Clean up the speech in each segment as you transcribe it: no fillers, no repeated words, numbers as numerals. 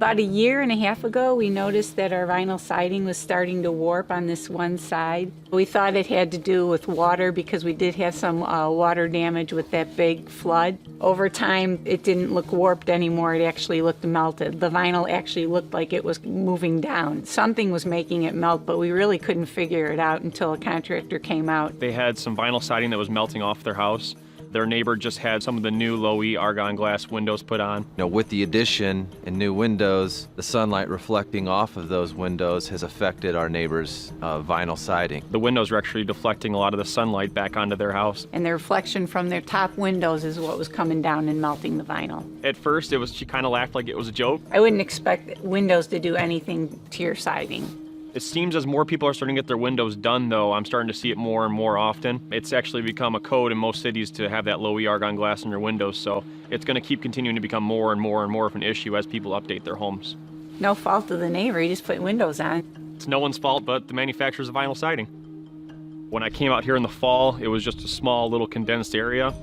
About a year and a half ago, we noticed that our vinyl siding was starting to warp on this one side. We thought it had to do with water because we did have some water damage with that big flood. Over time, it didn't look warped anymore. It actually looked melted. The vinyl actually looked like it was moving down. Something was making it melt, but we really couldn't figure it out until a contractor came out. They had some vinyl siding that was melting off their house. Their neighbor just had some of the new low-E argon glass windows put on. With the addition and new windows, the sunlight reflecting off of those windows has affected our neighbor's vinyl siding. The windows are actually deflecting a lot of the sunlight back onto their house. And the reflection from their top windows is what was coming down and melting the vinyl. At first, she kind of laughed like it was a joke. I wouldn't expect windows to do anything to your siding. It seems as more people are starting to get their windows done, though, I'm starting to see it more and more often. It's actually become a code in most cities to have that low-E argon glass in your windows, so it's going to keep continuing to become more and more and more of an issue as people update their homes. No fault of the neighbor, he just put windows on. It's no one's fault but the manufacturers of vinyl siding. When I came out here in the fall, it was just a small little condensed area.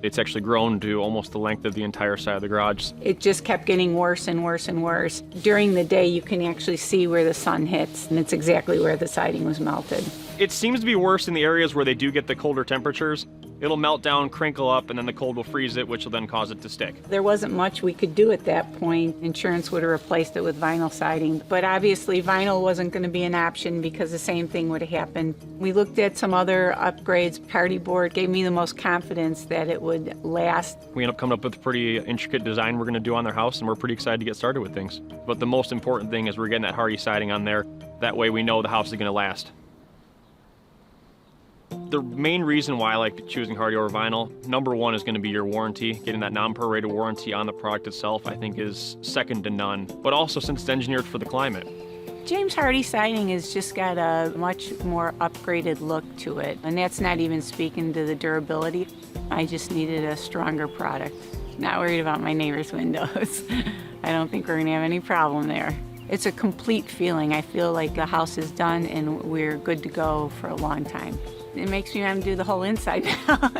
It's actually grown to almost the length of the entire side of the garage. It just kept getting worse and worse and worse. During the day, you can actually see where the sun hits, and it's exactly where the siding was melted. It seems to be worse in the areas where they do get the colder temperatures. It'll melt down, crinkle up, and then the cold will freeze it, which will then cause it to stick. There wasn't much we could do at that point. Insurance would have replaced it with vinyl siding. But obviously, vinyl wasn't going to be an option because the same thing would have happened. We looked at some other upgrades. Hardie board gave me the most confidence that it would last. We ended up coming up with a pretty intricate design we're going to do on their house, and we're pretty excited to get started with things. But the most important thing is we're getting that Hardie siding on there. That way we know the house is going to last. The main reason why I like choosing Hardie over vinyl, number one is going to be your warranty. Getting that non-prorated warranty on the product itself, I think, is second to none. But also, since it's engineered for the climate. James Hardie siding has just got a much more upgraded look to it. And that's not even speaking to the durability. I just needed a stronger product. Not worried about my neighbor's windows. I don't think we're going to have any problem there. It's a complete feeling. I feel like the house is done and we're good to go for a long time. It makes me want to do the whole inside now.